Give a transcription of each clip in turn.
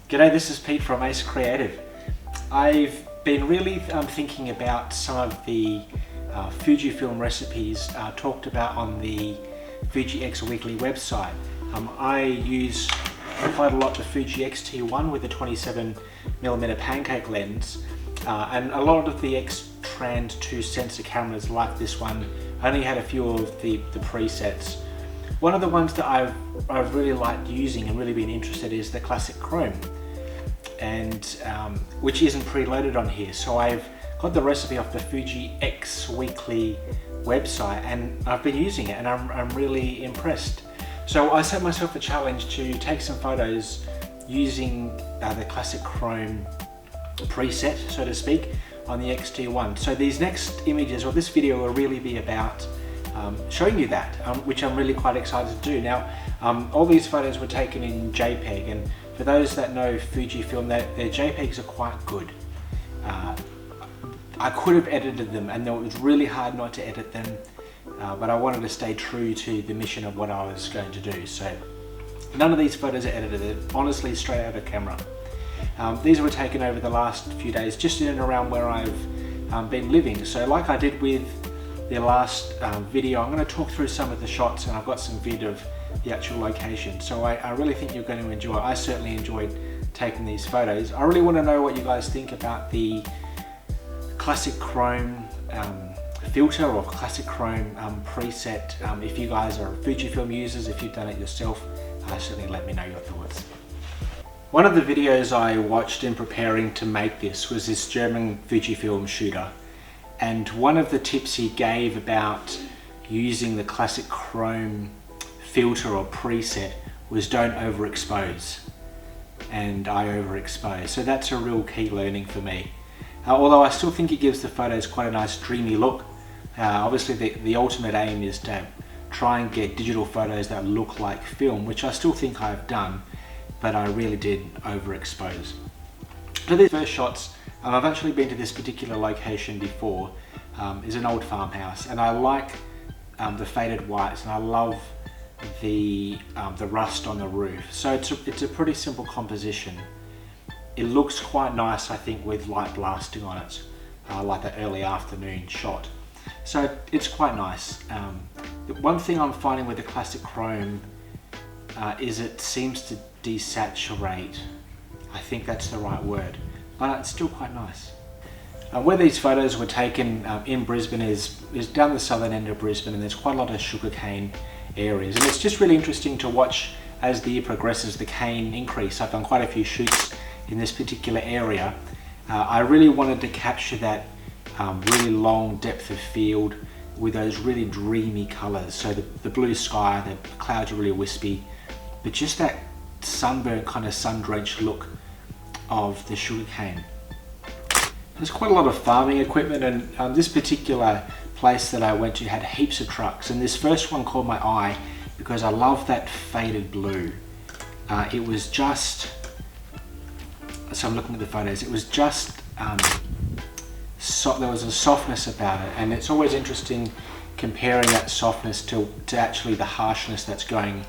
G'day, this is Pete from Ace Creative. I've been really thinking about some of the Fujifilm recipes talked about on the Fuji X Weekly website. I use quite a lot the Fuji X-T1 with a 27mm pancake lens, and a lot of the X-Trans 2 sensor cameras like this one only had a few of the presets. One of the ones that I've really liked using and really been interested is the classic chrome, and which isn't preloaded on here. So I've got the recipe off the Fuji X Weekly website and I've been using it and I'm really impressed. So I set myself a challenge to take some photos using the classic chrome preset, so to speak, on the X-T1. So these next images, or this video, will really be about showing you that, which I'm really quite excited to do. Now, all these photos were taken in JPEG, and for those that know Fujifilm, their JPEGs are quite good. I could have edited them, and it was really hard not to edit them, but I wanted to stay true to the mission of what I was going to do. So none of these photos are edited, they're honestly straight out of camera. These were taken over the last few days, just in and around where I've been living. So like I did with the last video, I'm going to talk through some of the shots, and I've got some vid of the actual location. So I really think you're going to enjoy it. I certainly enjoyed taking these photos. I really want to know what you guys think about the classic chrome filter or classic chrome preset. If you guys are Fujifilm users, if you've done it yourself, certainly let me know your thoughts. One of the videos I watched in preparing to make this was this German Fujifilm shooter, and one of the tips he gave about using the classic chrome filter or preset was don't overexpose, and I overexpose. So that's a real key learning for me. Although I still think it gives the photos quite a nice dreamy look. Obviously the ultimate aim is to try and get digital photos that look like film, which I still think I've done, but I really did overexpose. So these first shots, I've actually been to this particular location before, is an old farmhouse, and I like the faded whites, and I love the rust on the roof. So it's a pretty simple composition. It looks quite nice, I think, with light blasting on it, like the early afternoon shot. So it's quite nice. The one thing I'm finding with the classic chrome is it seems to desaturate. I think that's the right word, but it's still quite nice. Where these photos were taken in Brisbane is down the southern end of Brisbane, and there's quite a lot of sugarcane areas, and it's just really interesting to watch as the year progresses, the cane increase. I've done quite a few shoots in this particular area. I really wanted to capture that really long depth of field with those really dreamy colors. So the blue sky, the clouds are really wispy, but just that sunburnt kind of sun-drenched look of the sugarcane. There's quite a lot of farming equipment, and this particular place that I went to had heaps of trucks, and this first one caught my eye because I love that faded blue. It was just, so I'm looking at the photos, it was just, there was a softness about it, and it's always interesting comparing that softness to actually the harshness that's going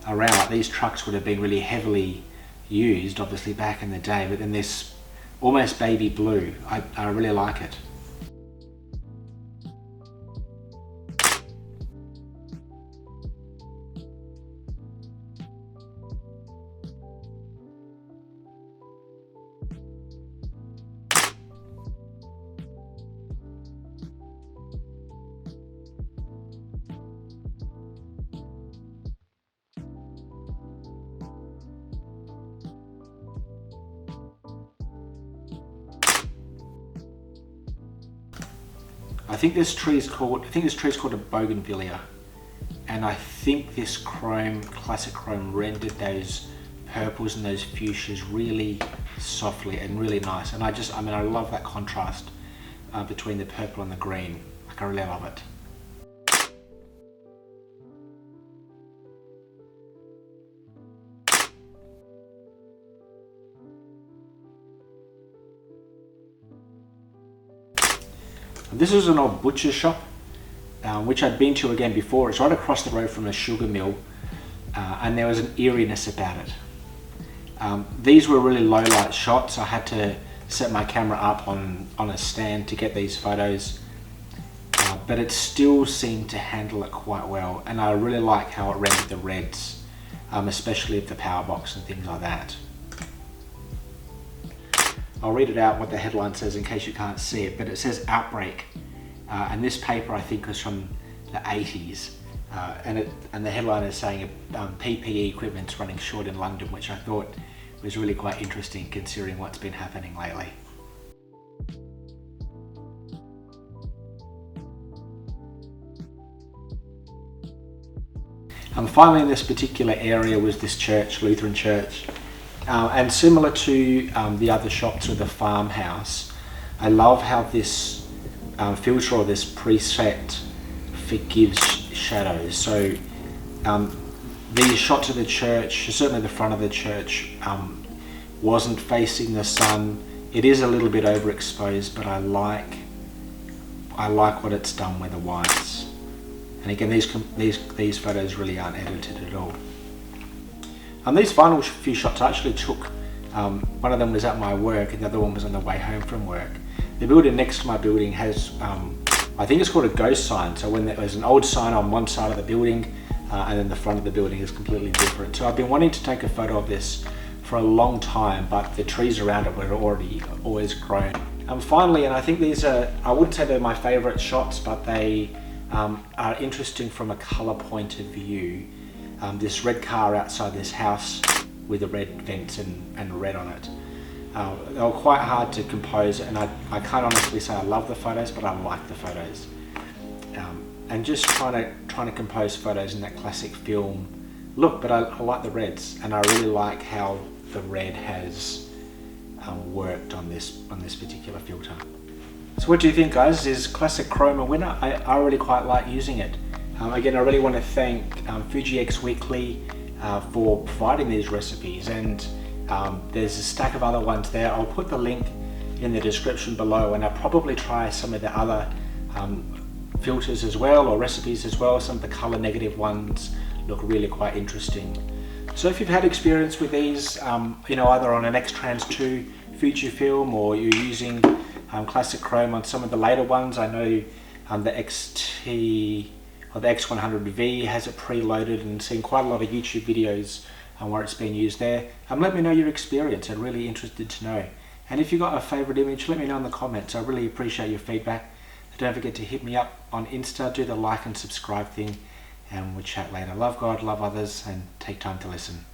around. Like these trucks would have been really heavily used, obviously, back in the day, but then this almost baby blue, I really like it. I think this tree is called a bougainvillea, and I think this classic chrome rendered those purples and those fuchsias really softly and really nice. And I love that contrast between the purple and the green. Like, I really love it. This is an old butcher shop, which I'd been to again before. It's right across the road from a sugar mill, and there was an eeriness about it. These were really low light shots. I had to set my camera up on a stand to get these photos, but it still seemed to handle it quite well, and I really like how it rendered the reds, especially of the power box and things like that. I'll read it out what the headline says in case you can't see it, but it says outbreak, and this paper I think was from the 80s, and the headline is saying PPE equipment's running short in London, which I thought was really quite interesting considering what's been happening lately. Finally, in this particular area was this church, Lutheran church, and similar to the other shots of the farmhouse, I love how this filter or this preset forgives shadows. So these shots of the church, certainly the front of the church, wasn't facing the sun. It is a little bit overexposed, but I like what it's done with the whites. And again, these photos really aren't edited at all. These final few shots I actually took, one of them was at my work and the other one was on the way home from work. The building next to my building has, I think it's called a ghost sign. So when there's an old sign on one side of the building, and then the front of the building is completely different. So I've been wanting to take a photo of this for a long time, but the trees around it were always grown. Finally, and I think these are, I wouldn't say they're my favorite shots, but they are interesting from a color point of view. This red car outside this house with the red vents and red on it. They were quite hard to compose, and I can't honestly say I love the photos, but I like the photos. And just trying to compose photos in that classic film look, but I like the reds, and I really like how the red has worked on this particular filter. So what do you think, guys? Is classic chrome a winner? I really quite like using it. Again, I really want to thank Fuji X Weekly for providing these recipes, and there's a stack of other ones there. I'll put the link in the description below, and I'll probably try some of the other filters as well, or recipes as well. Some of the color negative ones look really quite interesting. So if you've had experience with these, either on an X-Trans 2 Fujifilm, or you're using classic chrome on some of the later ones, I know the X-T or the X100V has it preloaded, and seen quite a lot of YouTube videos where it's been used there. Let me know your experience. I'm really interested to know. And if you've got a favorite image, let me know in the comments. I really appreciate your feedback. Don't forget to hit me up on Insta, do the like and subscribe thing, and we'll chat later. Love God, love others, and take time to listen.